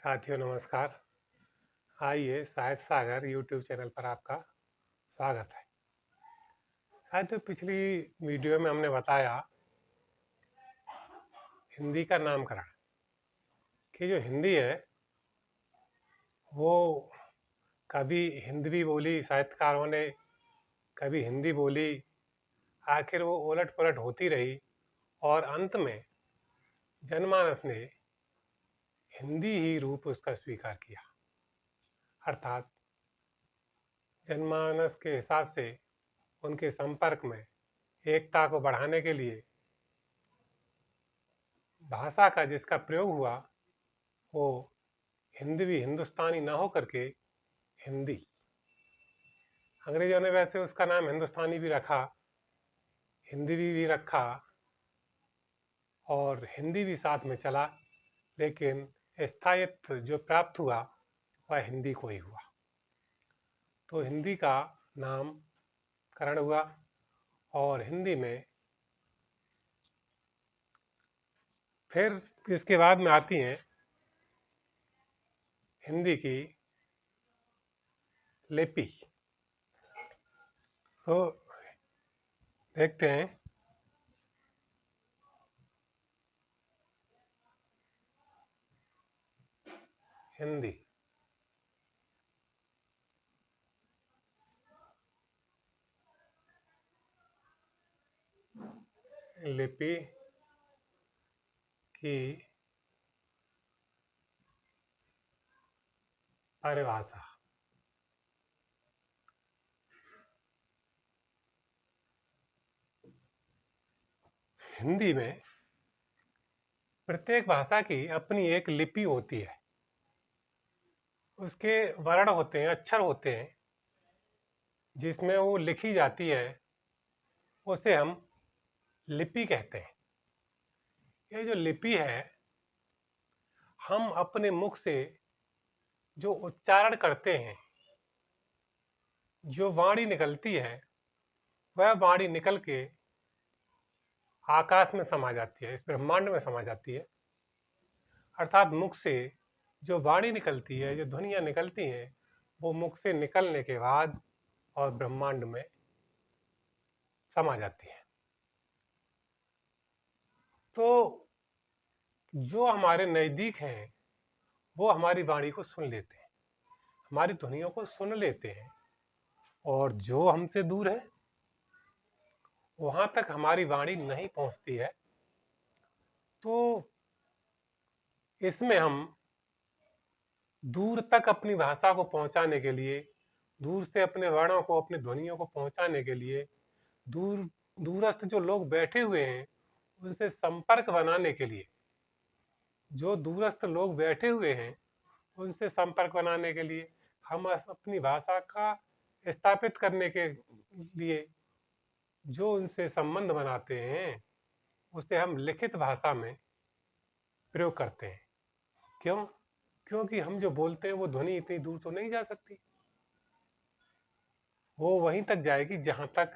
साथियों नमस्कार। आइए साहित्य सागर यूट्यूब चैनल पर आपका स्वागत है। साथियों पिछली वीडियो में हमने बताया हिंदी का नामकरण कि जो हिंदी है वो कभी हिंदवी बोली साहित्यकारों ने, कभी हिंदी बोली, आखिर वो उलट पुलट होती रही और अंत में जनमानस ने हिंदी ही रूप उसका स्वीकार किया। अर्थात जनमानस के हिसाब से उनके संपर्क में एकता को बढ़ाने के लिए भाषा का जिसका प्रयोग हुआ वो हिंदवी हिंदुस्तानी ना हो करके हिंदी। अंग्रेजों ने वैसे उसका नाम हिंदुस्तानी भी रखा, हिंदी भी रखा और हिंदी भी साथ में चला, लेकिन स्थायित्व जो प्राप्त हुआ वह हिंदी को ही हुआ। तो हिंदी का नामकरण हुआ और हिंदी में फिर इसके बाद में आती हैं हिंदी की लिपि। तो देखते हैं हिंदी। लिपि की परिभाषा। हिंदी में प्रत्येक भाषा की अपनी एक लिपि होती है, उसके वर्ण होते हैं, अक्षर होते हैं जिसमें वो लिखी जाती है, उसे हम लिपि कहते हैं। ये जो लिपि है हम अपने मुख से जो उच्चारण करते हैं, जो वाणी निकलती है वह वाणी निकल के आकाश में समा जाती है, इस ब्रह्मांड में समा जाती है। अर्थात मुख से जो वाणी निकलती है, जो ध्वनियाँ निकलती हैं, वो मुख से निकलने के बाद और ब्रह्मांड में समा जाती है। तो जो हमारे नज़दीक हैं वो हमारी वाणी को सुन लेते हैं, हमारी ध्वनियों को सुन लेते हैं, और जो हमसे दूर है वहां तक हमारी वाणी नहीं पहुंचती है। तो इसमें हम दूर तक अपनी भाषा को पहुंचाने के लिए, दूर से अपने वर्णों को, अपनी ध्वनियों को पहुंचाने के लिए, दूर दूरस्थ जो लोग बैठे हुए हैं उनसे संपर्क बनाने के लिए, जो दूरस्थ लोग बैठे हुए हैं उनसे संपर्क बनाने के लिए, हम अपनी भाषा का स्थापित करने के लिए जो उनसे संबंध बनाते हैं उसे हम लिखित भाषा में प्रयोग करते हैं। क्यों? क्योंकि हम जो बोलते हैं वो ध्वनि इतनी दूर तो नहीं जा सकती, वो वहीं तक जाएगी जहाँ तक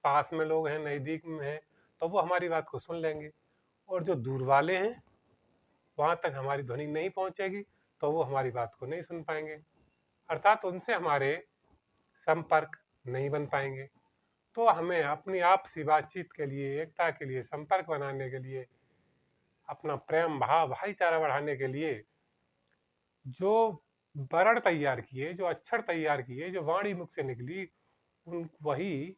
पास में लोग हैं, नज़दीक में हैं, तो वो हमारी बात को सुन लेंगे। और जो दूर वाले हैं वहाँ तक हमारी ध्वनि नहीं पहुँचेगी तो वो हमारी बात को नहीं सुन पाएंगे, अर्थात उनसे हमारे संपर्क नहीं बन पाएंगे। तो हमें अपनी आपसी बातचीत के लिए, एकता के लिए, संपर्क बनाने के लिए, अपना प्रेम भाव, भाईचारा बढ़ाने के लिए जो वर्ण तैयार किए, जो अक्षर तैयार किए, जो वाणी मुख से निकली, उन वही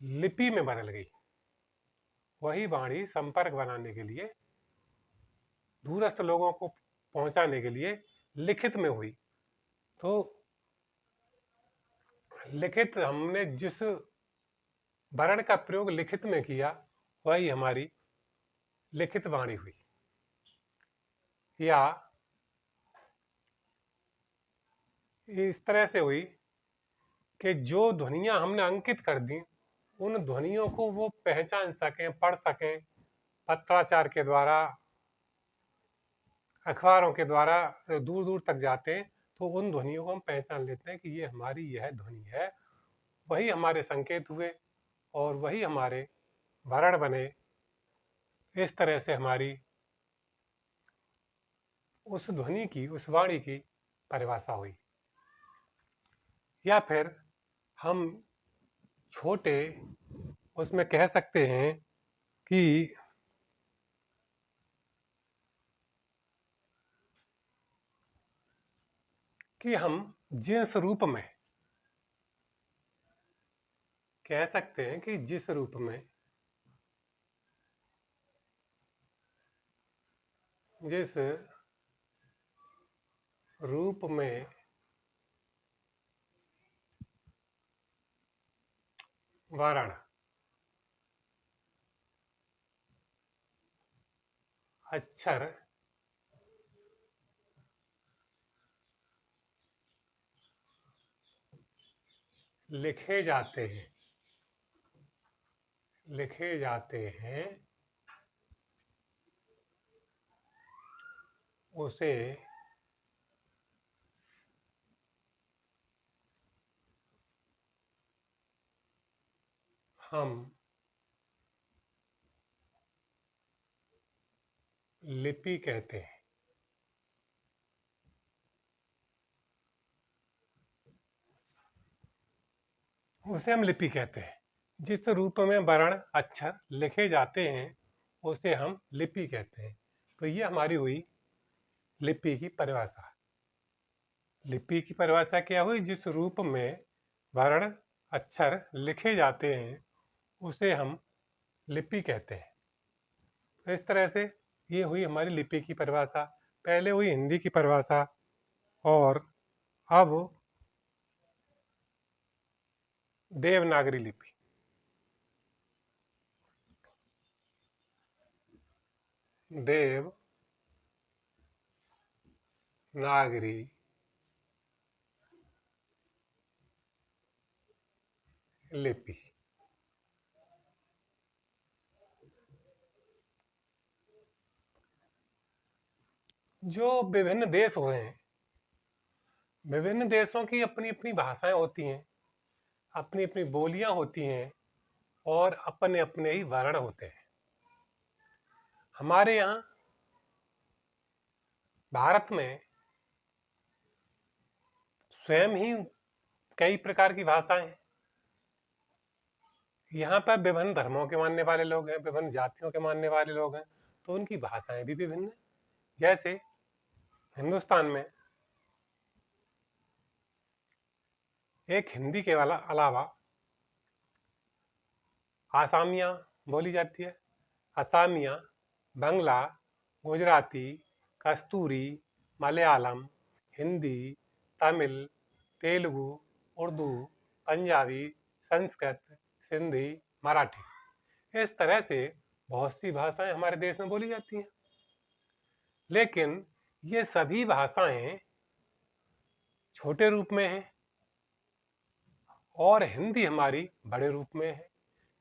लिपि में बदल गई। वही वाणी संपर्क बनाने के लिए, दूरस्थ लोगों को पहुंचाने के लिए लिखित में हुई। तो लिखित, हमने जिस वर्ण का प्रयोग लिखित में किया वही हमारी लिखित वाणी हुई। या इस तरह से हुई कि जो ध्वनियाँ हमने अंकित कर दी उन ध्वनियों को वो पहचान सकें, पढ़ सकें, पत्राचार के द्वारा, अखबारों के द्वारा दूर दूर तक जाते हैं, तो उन ध्वनियों को हम पहचान लेते हैं कि ये हमारी यह ध्वनि है। वही हमारे संकेत हुए और वही हमारे वर्ण बने। इस तरह से हमारी उस ध्वनि की, उस वाणी की परिभाषा हुई। या फिर हम छोटे उसमें कह सकते हैं कि हम जिस रूप में कह सकते हैं कि जिस रूप में जिस रूप में वर्ण अक्षर लिखे जाते हैं उसे हम लिपि कहते हैं। उसे हम लिपि कहते हैं। जिस रूप में वर्ण अक्षर लिखे जाते हैं उसे हम लिपि कहते हैं। तो ये हमारी हुई लिपि की परिभाषा। लिपि की परिभाषा क्या हुई? जिस रूप में वर्ण अक्षर लिखे जाते हैं उसे हम लिपि कहते हैं। तो इस तरह से ये हुई हमारी लिपि की परिभाषा। पहले हुई हिंदी की परिभाषा और अब देवनागरी लिपि। देवनागरी लिपि। जो विभिन्न देश हुए हैं, विभिन्न देशों की अपनी अपनी भाषाएं होती हैं, अपनी अपनी बोलियां होती हैं और अपने अपने ही वर्ण होते हैं। हमारे यहाँ भारत में स्वयं ही कई प्रकार की भाषाएं हैं। यहाँ पर विभिन्न धर्मों के मानने वाले लोग हैं, विभिन्न जातियों के मानने वाले लोग हैं, तो उनकी भाषाएं भी विभिन्न हैं। जैसे हिंदुस्तान में एक हिंदी के अलावा आसामिया बोली जाती है। असमिया, बंगला, गुजराती, कस्तूरी, मलयालम, हिंदी, तमिल, तेलुगु, उर्दू, पंजाबी, संस्कृत, सिंधी, मराठी, इस तरह से बहुत सी भाषाएं हमारे देश में बोली जाती हैं। लेकिन ये सभी भाषाएं छोटे रूप में हैं और हिंदी हमारी बड़े रूप में है,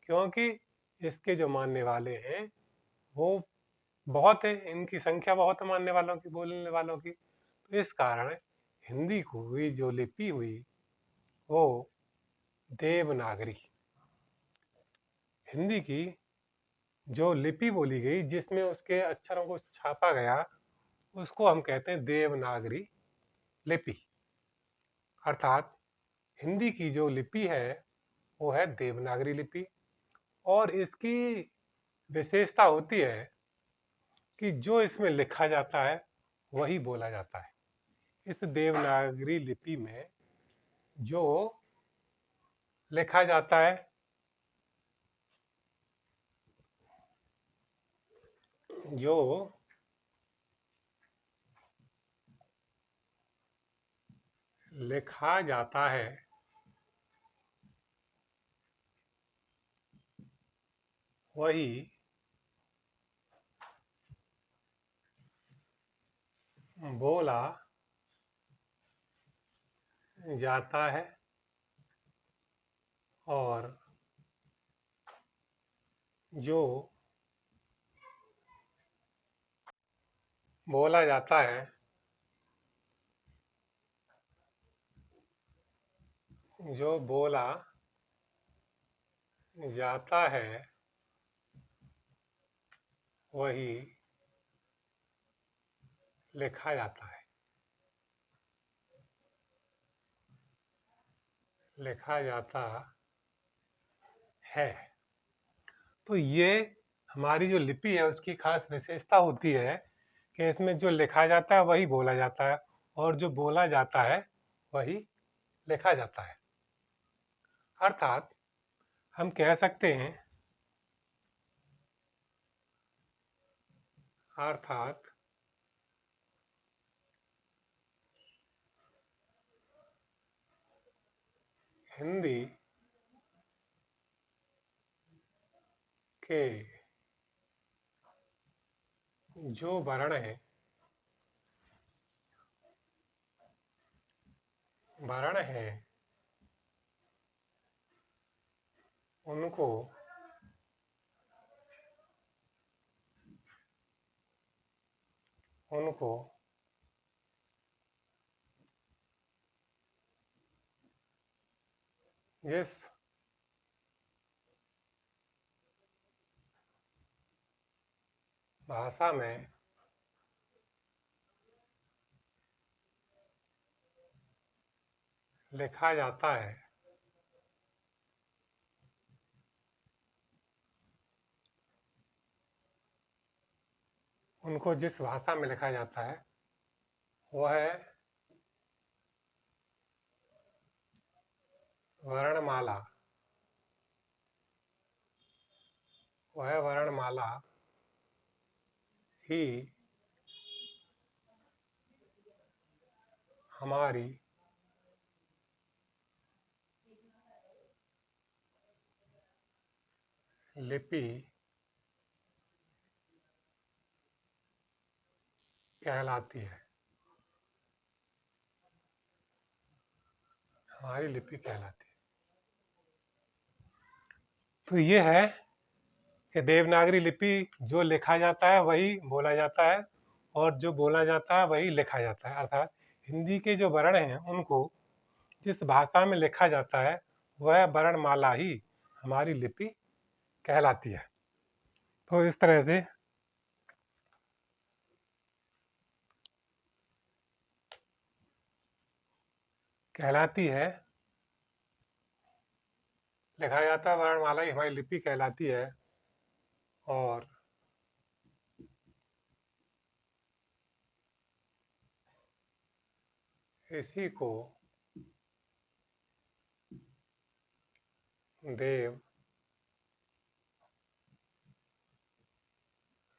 क्योंकि इसके जो मानने वाले हैं वो बहुत है, इनकी संख्या बहुत है मानने वालों की, बोलने वालों की। तो इस कारण हिंदी को हुई जो लिपि हुई वो देवनागरी। हिंदी की जो लिपि बोली गई, जिसमें उसके अक्षरों को छापा गया, उसको हम कहते हैं देवनागरी लिपि। अर्थात हिंदी की जो लिपि है वो है देवनागरी लिपि। और इसकी विशेषता होती है कि जो इसमें लिखा जाता है वही बोला जाता है। इस देवनागरी लिपि में जो लिखा जाता है, जो लिखा जाता है वही बोला जाता है और जो बोला जाता है जो बोला जाता है वही लिखा जाता है। लिखा जाता है। तो ये हमारी जो लिपि है उसकी खास विशेषता होती है कि इसमें जो लिखा जाता है वही बोला जाता है, और जो बोला जाता है वही लिखा जाता है। अर्थात हम कह सकते हैं, अर्थात हिंदी के जो वर्ण हैं, वर्ण हैं उनको उनको जिस भाषा में लिखा जाता है उनको जिस भाषा में लिखा जाता है वह वर्णमाला वह वर्णमाला ही हमारी लिपि कहलाती है। हमारी लिपि कहलाती है। तो ये है कि देवनागरी लिपि जो लिखा जाता है वही बोला जाता है, और जो बोला जाता है वही लिखा जाता है। अर्थात हिंदी के जो वर्ण हैं उनको जिस भाषा में लिखा जाता है वह वर्णमाला ही हमारी लिपि कहलाती है। तो इस तरह से कहलाती है, लिखा जाता है वर्णमाला ही हमारी लिपि कहलाती है। और इसी को देव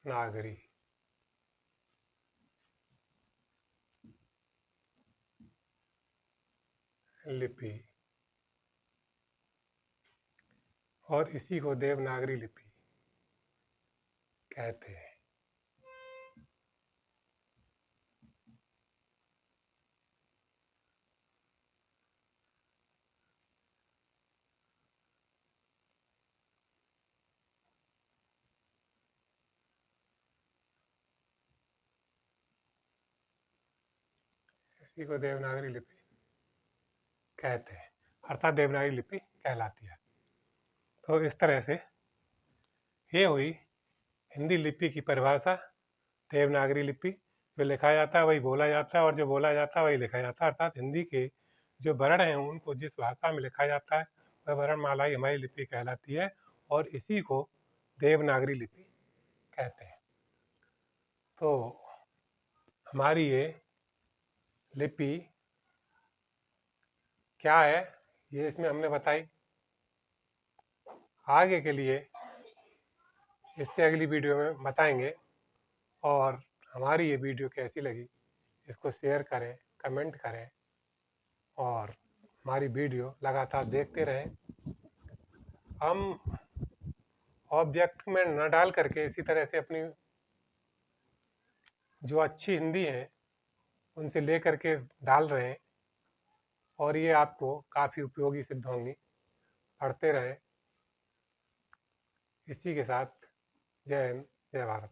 नागरी लिपि और इसी को देवनागरी लिपि कहते हैं। इसी को देवनागरी लिपि कहते हैं, अर्थात देवनागरी लिपि कहलाती है। तो इस तरह से ये हुई हिंदी लिपि की परिभाषा। देवनागरी लिपि, जो लिखा जाता है वही बोला जाता है, और जो बोला जाता है वही लिखा जाता है। अर्थात हिंदी के जो वर्ण हैं उनको जिस भाषा में लिखा जाता है वह वर्णमाला ही हमारी लिपि कहलाती है, और इसी को देवनागरी लिपि कहते हैं। तो हमारी ये लिपि क्या है ये इसमें हमने बताई। आगे के लिए इससे अगली वीडियो में बताएंगे। और हमारी ये वीडियो कैसी लगी इसको शेयर करें, कमेंट करें, और हमारी वीडियो लगातार देखते रहें। हम ऑब्जेक्ट में न डाल करके इसी तरह से अपनी जो अच्छी हिंदी है उनसे ले करके डाल रहे हैं, और ये आपको काफ़ी उपयोगी सिद्ध होंगी। पढ़ते रहें। इसी के साथ जय हिंद, जय भारत।